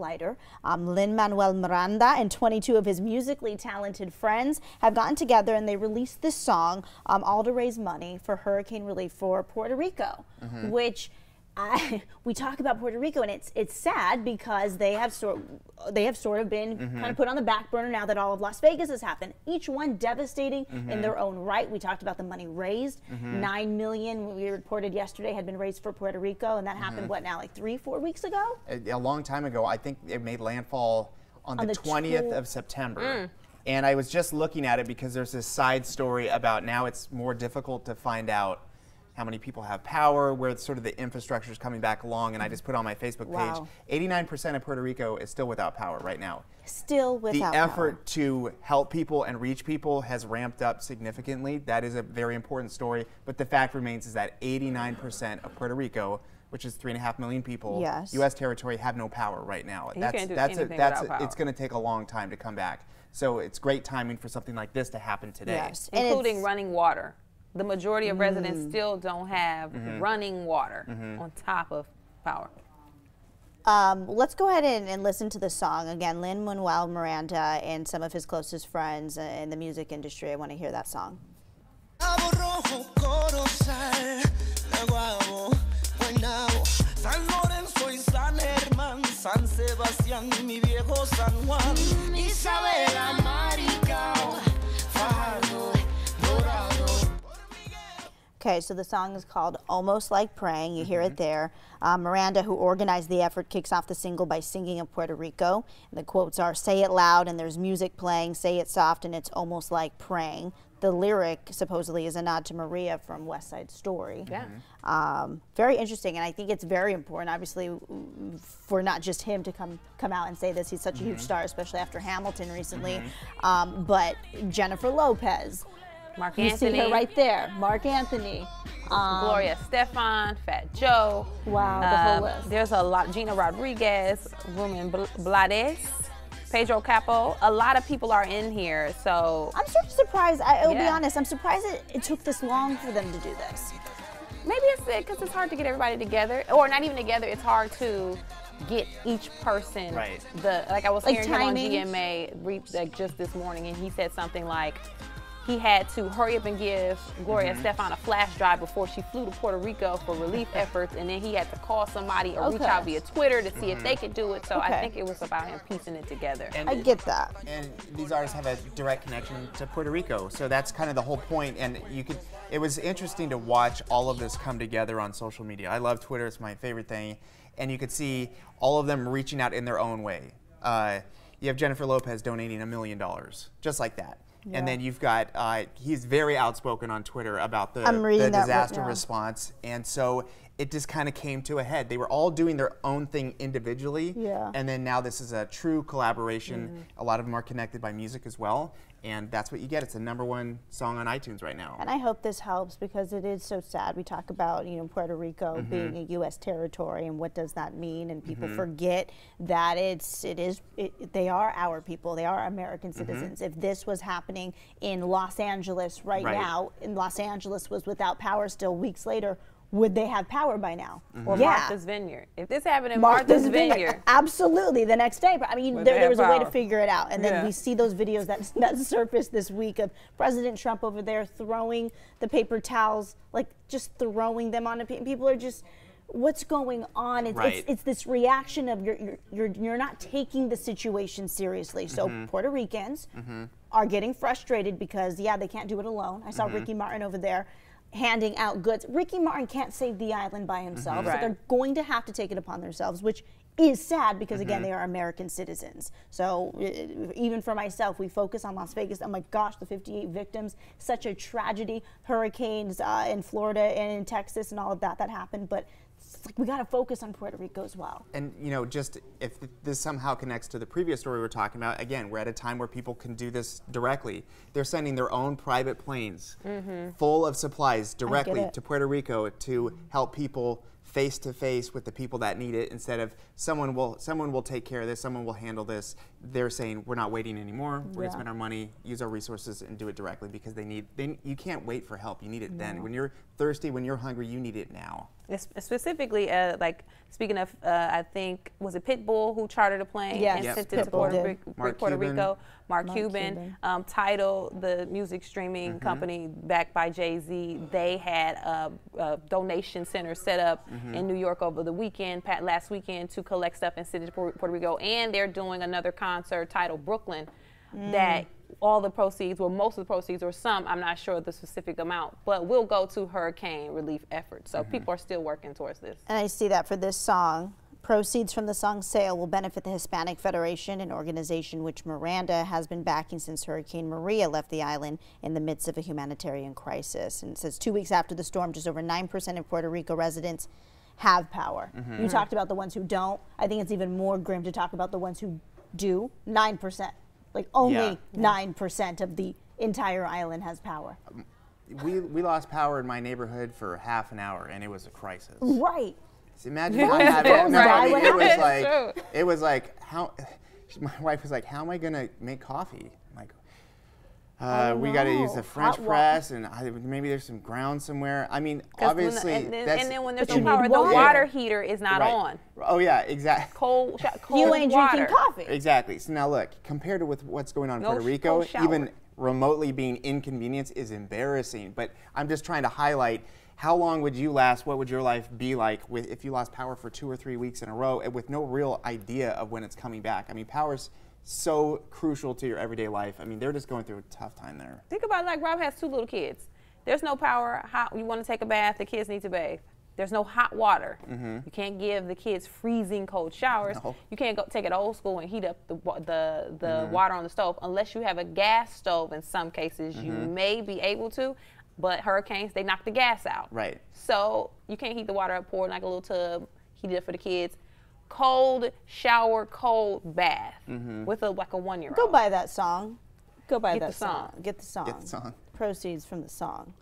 lighter. Lin Manuel-Miranda and 22 of his musically talented friends have gotten together and they released this song all to raise money for hurricane relief for Puerto Rico, which we talk about Puerto Rico, and it's sad because they have sort of been kind of put on the back burner now that all of Las Vegas has happened. Each one devastating in their own right. We talked about the money raised. $9 million we reported yesterday had been raised for Puerto Rico, and that happened what now, like 3-4 weeks ago? A long time ago. I think it made landfall on the 20th of September. And I was just looking at it because there's this side story about now it's more difficult to find out how many people have power, where sort of the infrastructure is coming back along, and I just put on my Facebook page, 89% of Puerto Rico is still without power right now. Still without power. The effort to help people and reach people has ramped up significantly. That is a very important story, but the fact remains is that 89% of Puerto Rico, which is 3.5 million people, U.S. territory, have no power right now. It's going to take a long time to come back. So it's great timing for something like this to happen today. Yes, including running water. The majority of residents still don't have running water on top of power. Let's go ahead and listen to the song. Again, Lin Manuel-Miranda and some of his closest friends in the music industry. I want to hear that song. Okay, so the song is called Almost Like Praying. You hear it there. Miranda, who organized the effort, kicks off the single by singing of Puerto Rico. And the quotes are, "Say it loud and there's music playing, say it soft and it's almost like praying." The lyric supposedly is a nod to Maria from West Side Story. Very interesting, and I think it's very important, obviously, for not just him to come out and say this. He's such a huge star, especially after Hamilton recently. But Jennifer Lopez, Mark you Anthony. see her right there. Mark Anthony. Gloria Estefan, Fat Joe. Wow, the whole list. There's a lot. Gina Rodriguez, Ruben Blades, Pedro Capo. A lot of people are in here, so. I'm sort of surprised. I'll be honest. I'm surprised it took this long for them to do this. Maybe it's because it's hard to get everybody together, or not even together. It's hard to get each person. Like I was hearing him on GMA just this morning, and he said something like, he had to hurry up and give Gloria Estefan a flash drive before she flew to Puerto Rico for relief efforts, and then he had to call somebody or reach out via Twitter to see if they could do it. So I think it was about him piecing it together. And I get that. And these artists have a direct connection to Puerto Rico, so that's kind of the whole point. And it was interesting to watch all of this come together on social media. I love Twitter; it's my favorite thing. And you could see all of them reaching out in their own way. You have Jennifer Lopez donating $1 million, just like that. And then you've got, he's very outspoken on Twitter about the disaster response. And so it just kind of came to a head. They were all doing their own thing individually. And then now this is a true collaboration. A lot of them are connected by music as well. And that's what you get. It's the #1 song on iTunes right now. And I hope this helps because it is so sad. We talk about, Puerto Rico being a U.S. territory and what does that mean, and people forget that they are our people. They are American citizens. If this was happening in Los Angeles right now, and Los Angeles was without power still weeks later, would they have power by now? Or Martha's Vineyard. If this happened in Martha's Vineyard. Absolutely, the next day. But I mean, there was a way to figure it out. And then we see those videos that surfaced this week of President Trump over there throwing the paper towels, like just throwing them on people are just, what's going on? It's this reaction of you're not taking the situation seriously. So Puerto Ricans are getting frustrated because, they can't do it alone. I saw Ricky Martin over there handing out goods. Ricky Martin can't save the island by himself, so they're going to have to take it upon themselves, which is sad because, again, they are American citizens. So even for myself, we focus on Las Vegas. Oh my gosh, the 58 victims, such a tragedy. Hurricanes in Florida and in Texas and all of that happened, but it's like we got to focus on Puerto Rico as well. And just if this somehow connects to the previous story we're talking about, again, we're at a time where people can do this directly. They're sending their own private planes full of supplies directly to Puerto Rico to help people face to face with the people that need it, instead of someone will take care of this, someone will handle this. They're saying we're not waiting anymore. We're gonna spend our money, use our resources, and do it directly because you can't wait for help. You need it then. When you're thirsty, when you're hungry, you need it now. Specifically, like speaking of, I think, was it Pitbull who chartered a plane and sent it to Puerto Rico? Mark Cuban. Tidal, the music streaming company backed by Jay-Z, they had a donation center set up in New York over the weekend, last weekend, to collect stuff and send it to Puerto Rico. And they're doing another concert titled Brooklyn that all the proceeds, or most of the proceeds, or some, I'm not sure the specific amount, but will go to hurricane relief efforts. So people are still working towards this. And I see that for this song. Proceeds from the song's sale will benefit the Hispanic Federation, an organization which Miranda has been backing since Hurricane Maria left the island in the midst of a humanitarian crisis. And it says 2 weeks after the storm, just over 9% of Puerto Rico residents have power. You talked about the ones who don't. I think it's even more grim to talk about the ones who do. 9%. Like only 9% of the entire island has power. We lost power in my neighborhood for half an hour, and it was a crisis. Right. So imagine I had it was like how my wife was like, how am I gonna make coffee? I'm like, we got to use the French press, and maybe there's some ground somewhere. I mean, obviously, and then when there's no power, the water heater is not on. Oh yeah, exactly. Cold you ain't water. drinking coffee. Exactly. So now look, compared to with what's going on in Puerto Rico, even remotely being inconvenienced is embarrassing. But I'm just trying to highlight, how long would you last? What would your life be like if you lost power for 2 or 3 weeks in a row with no real idea of when it's coming back? I mean, power's so crucial to your everyday life. I mean, they're just going through a tough time there. Think about it, like Rob has 2 little kids. There's no power. You want to take a bath, the kids need to bathe. There's no hot water. You can't give the kids freezing cold showers. No. You can't go take it old school and heat up the water on the stove unless you have a gas stove. In some cases, you may be able to, but hurricanes, they knock the gas out. Right. So you can't heat the water up, pour it in like a little tub, heat it up for the kids. Cold shower, cold bath with like a 1-year-old. Go buy that song. Go buy that song. Get the song. Get the song. Proceeds from the song.